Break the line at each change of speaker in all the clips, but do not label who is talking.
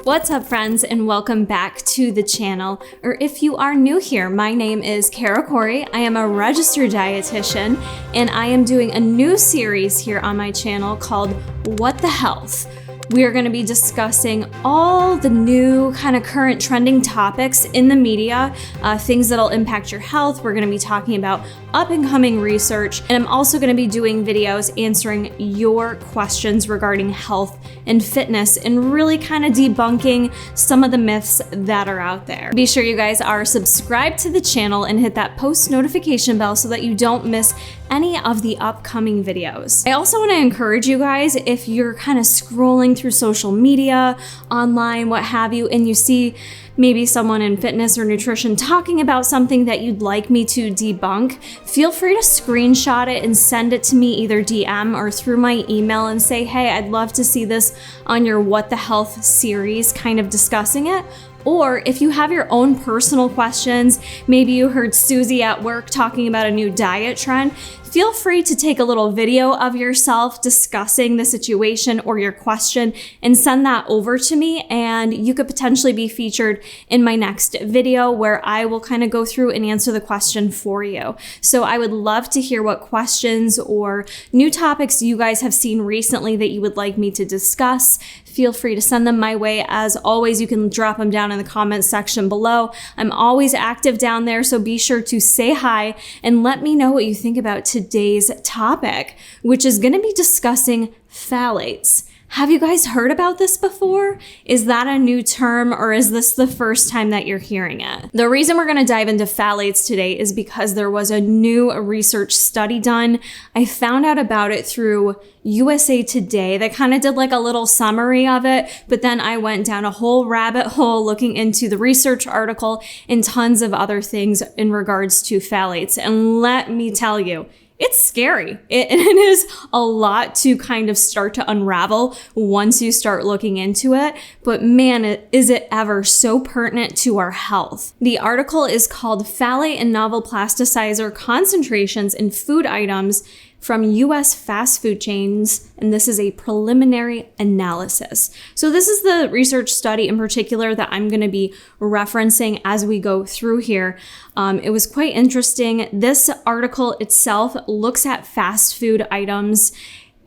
What's up, friends, and welcome back to the channel. Or if you are new here, my name is Kara Corey. I am a registered dietitian, and I am doing a new series here on my channel called What the Health. We are going to be discussing all the new kind of current trending topics in the media, things that'll impact your health. We're going to be talking about up and coming research, and I'm also going to be doing videos answering your questions regarding health and fitness and really kind of debunking some of the myths that are out there. Be sure you guys are subscribed to the channel and hit that post notification bell so that you don't miss any of the upcoming videos. I also want to encourage you guys, if you're kind of scrolling through social media, online, what have you, and you see maybe someone in fitness or nutrition talking about something that you'd like me to debunk, feel free to screenshot it and send it to me either DM or through my email and say, hey, I'd love to see this on your What the Health series, kind of discussing it. Or if you have your own personal questions, maybe you heard Susie at work talking about a new diet trend, feel free to take a little video of yourself discussing the situation or your question and send that over to me, and you could potentially be featured in my next video where I will kind of go through and answer the question for you. So I would love to hear what questions or new topics you guys have seen recently that you would like me to discuss. Feel free to send them my way. As always, you can drop them down in the comments section below. I'm always active down there, so be sure to say hi and let me know what you think about today's topic, which is going to be discussing phthalates. Have you guys heard about this before? Is that a new term, or is this the first time that you're hearing it? The reason we're going to dive into phthalates today is because there was a new research study done. I found out about it through USA Today. They kind of did like a little summary of it, but then I went down a whole rabbit hole looking into the research article and tons of other things in regards to phthalates. And let me tell you, it's scary. It is a lot to kind of start to unravel once you start looking into it. But man, is it ever so pertinent to our health. The article is called Phthalate and Novel Plasticizer Concentrations in Food Items from U.S. Fast Food Chains, and this is a preliminary analysis. So this is the research study in particular that I'm going to be referencing as we go through here. It was quite interesting. This article itself looks at fast food items,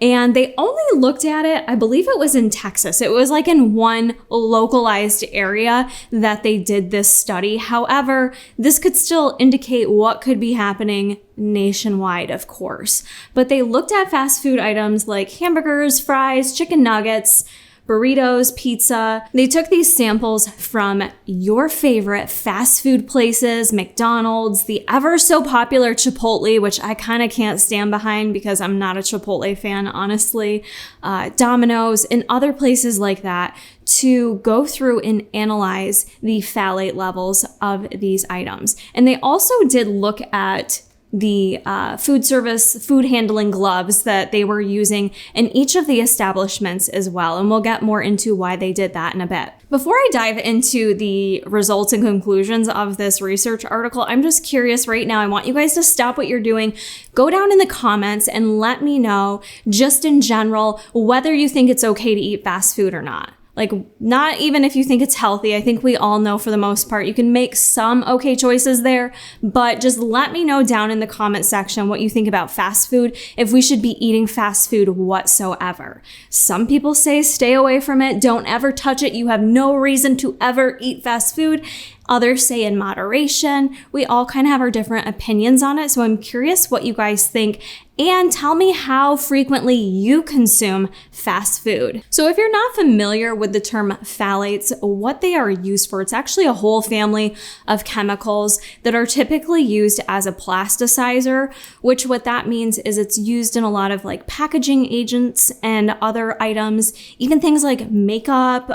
and they only looked at it, I believe it was in Texas. It was like in one localized area that they did this study. However, this could still indicate what could be happening nationwide, of course. But they looked at fast food items like hamburgers, fries, chicken nuggets, burritos, pizza. They took these samples from your favorite fast food places, McDonald's, the ever so popular Chipotle, which I kind of can't stand behind because I'm not a Chipotle fan, honestly, Domino's, and other places like that, to go through and analyze the phthalate levels of these items. And they also did look at the food handling gloves that they were using in each of the establishments as well. And we'll get more into why they did that in a bit. Before I dive into the results and conclusions of this research article, I'm just curious right now. I want you guys to stop what you're doing, go down in the comments and let me know, just in general, whether you think it's okay to eat fast food or not. Like, not even if you think it's healthy. I think we all know for the most part you can make some okay choices there, but just let me know down in the comment section what you think about fast food, if we should be eating fast food whatsoever. Some people say stay away from it, don't ever touch it, you have no reason to ever eat fast food. Others say in moderation. We all kind of have our different opinions on it, so I'm curious what you guys think, and tell me how frequently you consume fast food. So if you're not familiar with the term phthalates, what they are used for, it's actually a whole family of chemicals that are typically used as a plasticizer, which what that means is it's used in a lot of like packaging agents and other items, even things like makeup,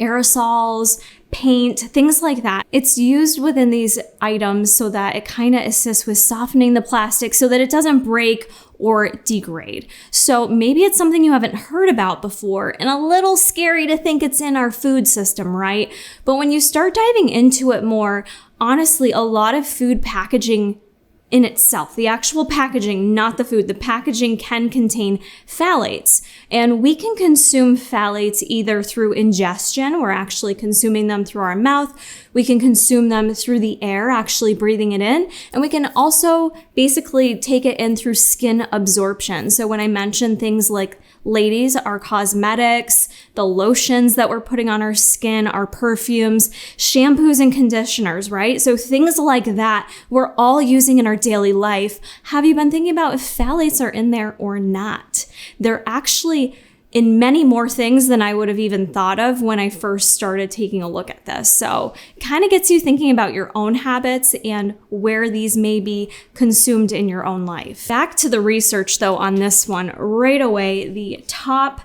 aerosols, paint, things like that. It's used within these items so that it kind of assists with softening the plastic so that it doesn't break or degrade. So maybe it's something you haven't heard about before and a little scary to think it's in our food system, right? But when you start diving into it more, honestly, a lot of food packaging in itself, the actual packaging, not the food. The packaging can contain phthalates, and we can consume phthalates either through ingestion, we're actually consuming them through our mouth, we can consume them through the air, actually breathing it in, and we can also basically take it in through skin absorption. So when I mention things like, ladies, our cosmetics, the lotions that we're putting on our skin, our perfumes, shampoos and conditioners, right? So things like that we're all using in our daily life. Have you been thinking about if phthalates are in there or not? They're actually in many more things than I would have even thought of when I first started taking a look at this. So it kind of gets you thinking about your own habits and where these may be consumed in your own life. Back to the research though on this one, right away, the top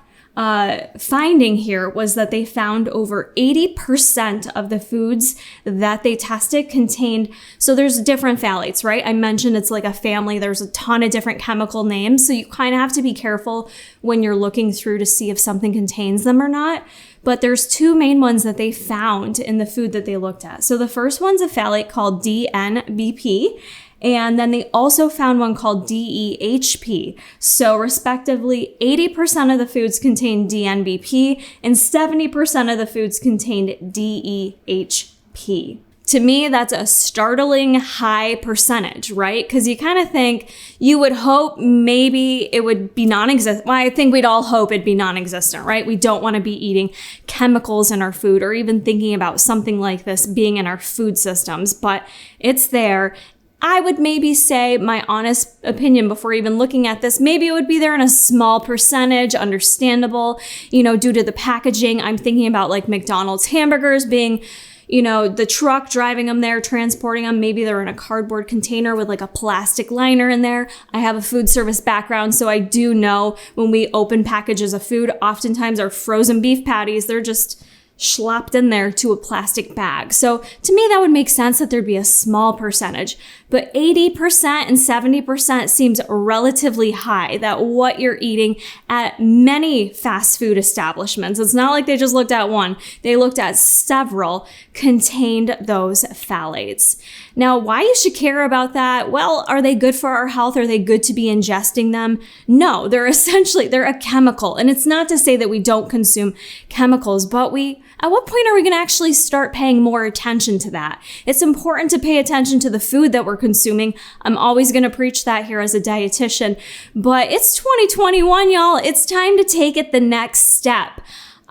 finding here was that they found over 80% of the foods that they tested contained, so there's different phthalates, right? I mentioned it's like a family, there's a ton of different chemical names, so you kind of have to be careful when you're looking through to see if something contains them or not. But there's two main ones that they found in the food that they looked at. So the first one's a phthalate called DNBP, and then they also found one called DEHP. So respectively, 80% of the foods contained DNBP and 70% of the foods contained DEHP. To me, that's a startling high percentage, right? Because you kind of think, you would hope maybe it would be non-existent. Well, I think we'd all hope it'd be non-existent, right? We don't want to be eating chemicals in our food or even thinking about something like this being in our food systems, but it's there. I would maybe say, my honest opinion before even looking at this, maybe it would be there in a small percentage, understandable, due to the packaging. I'm thinking about like McDonald's hamburgers being, the truck driving them there, transporting them. Maybe they're in a cardboard container with like a plastic liner in there. I have a food service background, so I do know when we open packages of food, oftentimes our frozen beef patties, they're just schlopped in there to a plastic bag. So to me, that would make sense that there'd be a small percentage, but 80% and 70% seems relatively high, that what you're eating at many fast food establishments, it's not like they just looked at one, they looked at several, contained those phthalates. Now, why you should care about that? Well, are they good for our health? Are they good to be ingesting them? No, they're a chemical. And it's not to say that we don't consume chemicals, but at what point are we going to actually start paying more attention to that? It's important to pay attention to the food that we're consuming. I'm always going to preach that here as a dietitian, but it's 2021, y'all. It's time to take it the next step.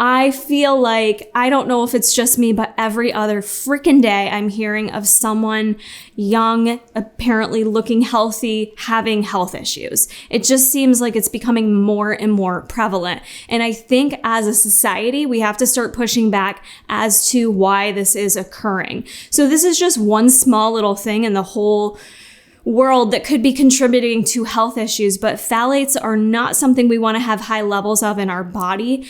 I feel like, I don't know if it's just me, but every other freaking day I'm hearing of someone young, apparently looking healthy, having health issues. It just seems like it's becoming more and more prevalent. And I think as a society, we have to start pushing back as to why this is occurring. So this is just one small little thing in the whole world that could be contributing to health issues, but phthalates are not something we want to have high levels of in our body.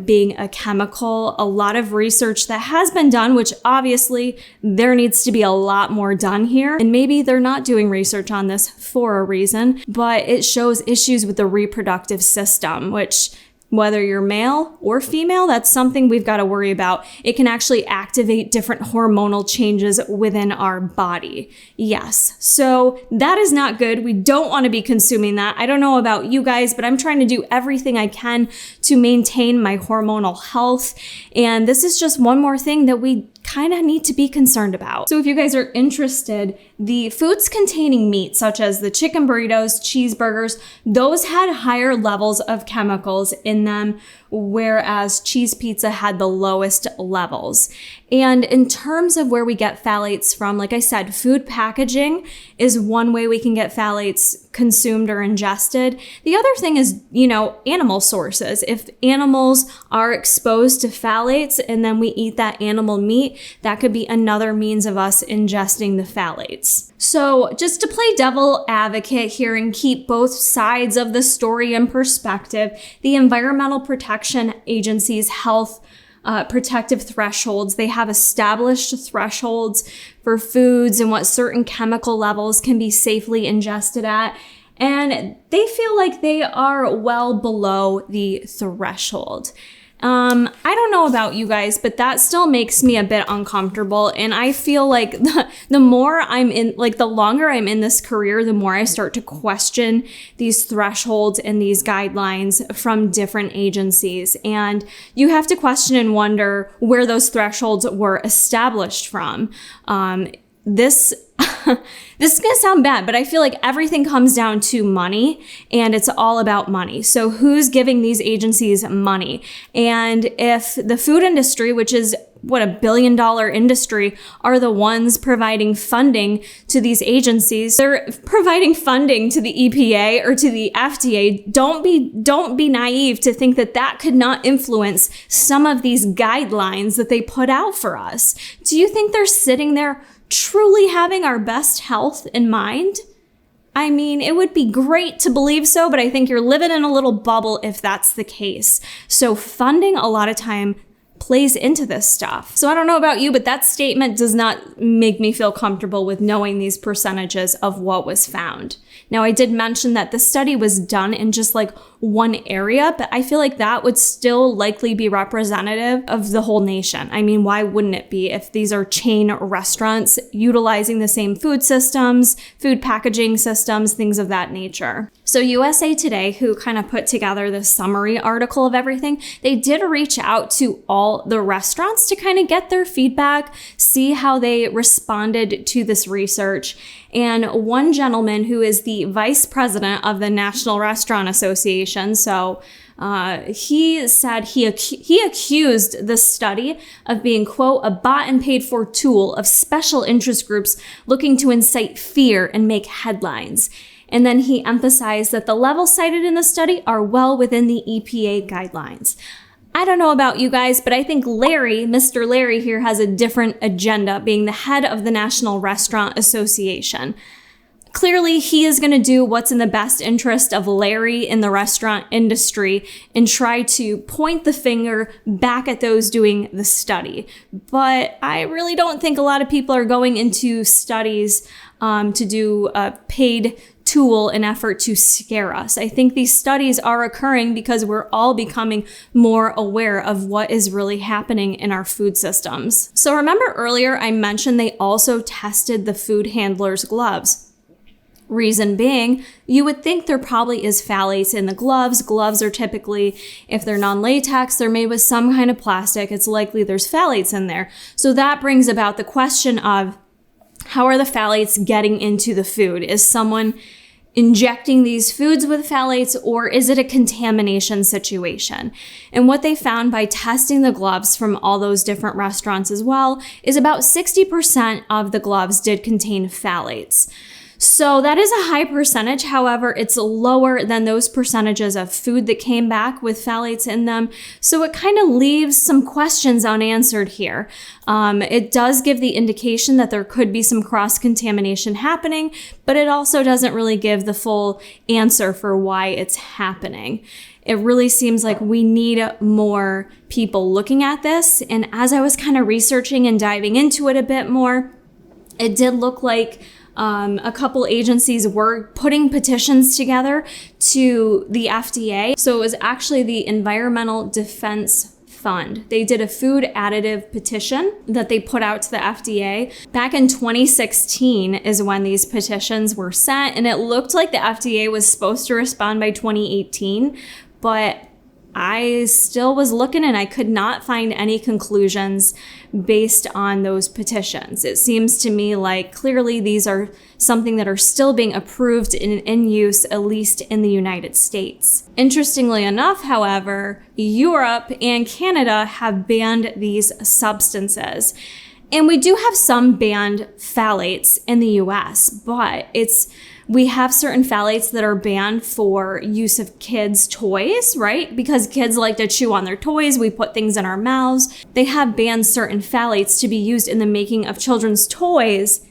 Being a chemical, a lot of research that has been done, which obviously there needs to be a lot more done here. And maybe they're not doing research on this for a reason, but it shows issues with the reproductive system, which whether you're male or female, that's something we've got to worry about. It can actually activate different hormonal changes within our body. Yes, so that is not good. We don't want to be consuming that. I don't know about you guys, but I'm trying to do everything I can to maintain my hormonal health. And this is just one more thing that we kind of need to be concerned about. So if you guys are interested, the foods containing meat, such as the chicken burritos, cheeseburgers, those had higher levels of chemicals in them, whereas cheese pizza had the lowest levels. And in terms of where we get phthalates from, like I said, food packaging is one way we can get phthalates consumed or ingested. The other thing is, animal sources. If animals are exposed to phthalates and then we eat that animal meat, that could be another means of us ingesting the phthalates. So just to play devil advocate here and keep both sides of the story in perspective, the Environmental Protection Agency's health protective thresholds. They have established thresholds for foods and what certain chemical levels can be safely ingested at. And they feel like they are well below the threshold. I don't know about you guys, but that still makes me a bit uncomfortable. And I feel like the more I'm in, like the longer I'm in this career, the more I start to question these thresholds and these guidelines from different agencies. And you have to question and wonder where those thresholds were established from. This is going to sound bad, but I feel like everything comes down to money, and it's all about money. So who's giving these agencies money? And if the food industry, which is what, $1 billion industry, are the ones providing funding to these agencies, they're providing funding to the EPA or to the FDA. Don't be naive to think that that could not influence some of these guidelines that they put out for us. Do you think they're sitting there truly having our best health in mind? I mean, it would be great to believe so, but I think you're living in a little bubble if that's the case. So funding a lot of time plays into this stuff. So I don't know about you, but that statement does not make me feel comfortable with knowing these percentages of what was found. Now, I did mention that the study was done in just like one area, but I feel like that would still likely be representative of the whole nation. I mean, why wouldn't it be if these are chain restaurants utilizing the same food systems, food packaging systems, things of that nature? So USA Today, who kind of put together this summary article of everything, they did reach out to all the restaurants to kind of get their feedback, see how they responded to this research. And one gentleman who is the vice president of the National Restaurant Association, so he said he accused the study of being, quote, a bought and paid for tool of special interest groups looking to incite fear and make headlines. And then he emphasized that the levels cited in the study are well within the EPA guidelines. I don't know about you guys, but I think Mr. Larry here has a different agenda, being the head of the National Restaurant Association. Clearly, he is going to do what's in the best interest of Larry in the restaurant industry and try to point the finger back at those doing the study. But I really don't think a lot of people are going into studies to do a paid tool in effort to scare us. I think these studies are occurring because we're all becoming more aware of what is really happening in our food systems. So remember earlier I mentioned they also tested the food handlers' gloves. Reason being, you would think there probably is phthalates in the gloves. Gloves are typically, if they're non-latex, they're made with some kind of plastic. It's likely there's phthalates in there. So that brings about the question of, how are the phthalates getting into the food? Is someone injecting these foods with phthalates, or is it a contamination situation? And what they found by testing the gloves from all those different restaurants as well is about 60% of the gloves did contain phthalates. So that is a high percentage. However, it's lower than those percentages of food that came back with phthalates in them. So it kind of leaves some questions unanswered here. It does give the indication that there could be some cross-contamination happening, but it also doesn't really give the full answer for why it's happening. It really seems like we need more people looking at this. And as I was kind of researching and diving into it a bit more, it did look like a couple agencies were putting petitions together to the FDA. So it was actually the Environmental Defense Fund. They did a food additive petition that they put out to the FDA. Back in 2016 is when these petitions were sent, and it looked like the FDA was supposed to respond by 2018, but I still was looking and I could not find any conclusions based on those petitions. It seems to me like clearly these are something that are still being approved and in use, at least in the United States. Interestingly enough, however, Europe and Canada have banned these substances. And we do have some banned phthalates in the US, but we have certain phthalates that are banned for use of kids' toys, right? Because kids like to chew on their toys. We put things in our mouths. They have banned certain phthalates to be used in the making of children's toys,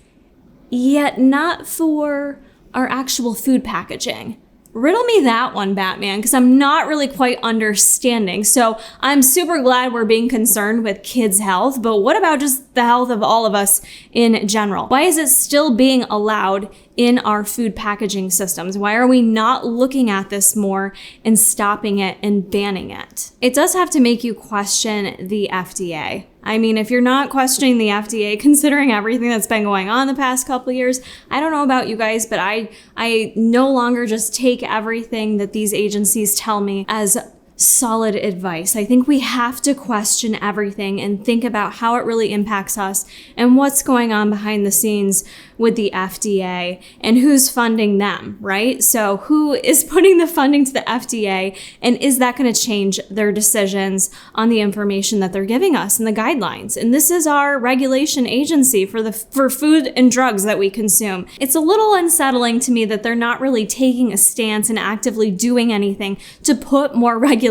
yet not for our actual food packaging. Riddle me that one, Batman, because I'm not really quite understanding. So I'm super glad we're being concerned with kids' health, but what about just the health of all of us in general? Why is it still being allowed in our food packaging systems? Why are we not looking at this more and stopping it and banning it? It does have to make you question the FDA. I mean, if you're not questioning the FDA, considering everything that's been going on the past couple of years, I don't know about you guys, but I no longer just take everything that these agencies tell me as solid advice. I think we have to question everything and think about how it really impacts us and what's going on behind the scenes with the FDA and who's funding them, right? So who is putting the funding to the FDA, and is that going to change their decisions on the information that they're giving us and the guidelines? And this is our regulation agency for food and drugs that we consume. It's a little unsettling to me that they're not really taking a stance and actively doing anything to put more regulations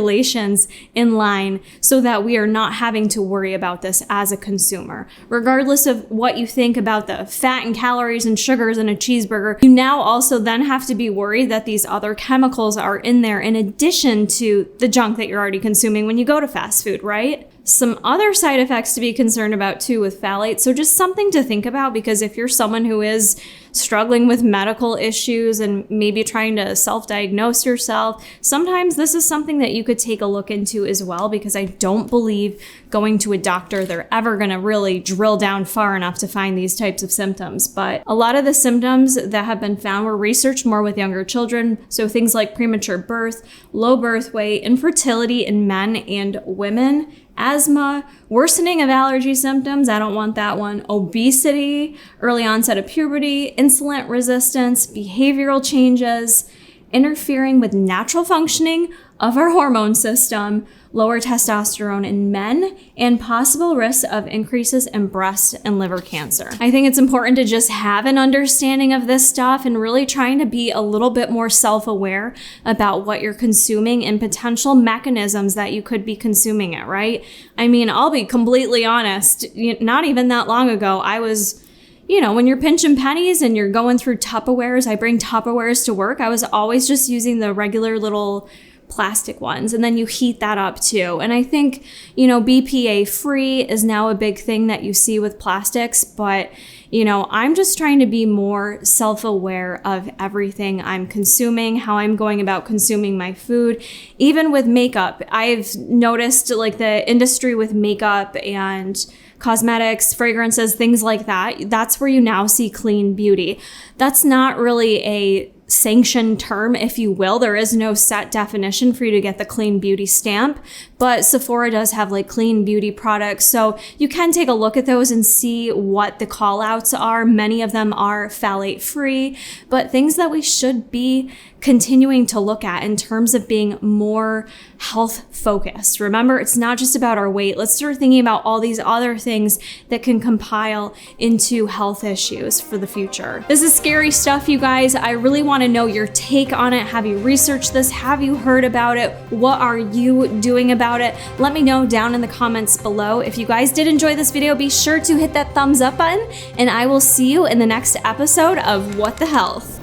in line so that we are not having to worry about this as a consumer. Regardless of what you think about the fat and calories and sugars in a cheeseburger, you now also then have to be worried that these other chemicals are in there in addition to the junk that you're already consuming when you go to fast food, right? Some other side effects to be concerned about too with phthalates. So just something to think about, because if you're someone who is struggling with medical issues and maybe trying to self-diagnose yourself, sometimes this is something that you could take a look into as well, because I don't believe going to a doctor, they're ever going to really drill down far enough to find these types of symptoms. But a lot of the symptoms that have been found were researched more with younger children. So things like premature birth, low birth weight, infertility in men and women, asthma, worsening of allergy symptoms, I don't want that one, obesity, early onset of puberty, insulin resistance, behavioral changes, interfering with natural functioning of our hormone system, lower testosterone in men, and possible risks of increases in breast and liver cancer. I think it's important to just have an understanding of this stuff and really trying to be a little bit more self-aware about what you're consuming and potential mechanisms that you could be consuming it, right? I mean, I'll be completely honest, not even that long ago, I was, when you're pinching pennies and you're going through Tupperwares, I bring Tupperwares to work. I was always just using the regular little plastic ones, and then you heat that up too. And I think, BPA free is now a big thing that you see with plastics, but I'm just trying to be more self-aware of everything I'm consuming, how I'm going about consuming my food. Even with makeup, I've noticed like the industry with makeup and cosmetics, fragrances, things like that, that's where you now see clean beauty. That's not really a sanctioned term, if you will. There is no set definition for you to get the clean beauty stamp, but Sephora does have like clean beauty products. So you can take a look at those and see what the call outs are. Many of them are phthalate free, but things that we should be continuing to look at in terms of being more health focused. Remember, it's not just about our weight. Let's start thinking about all these other things that can compile into health issues for the future. This is scary stuff, you guys. I really want to know your take on it. Have you researched this? Have you heard about it? What are you doing about it? Let me know down in the comments below. If you guys did enjoy this video, be sure to hit that thumbs up button, and I will see you in the next episode of What the Health.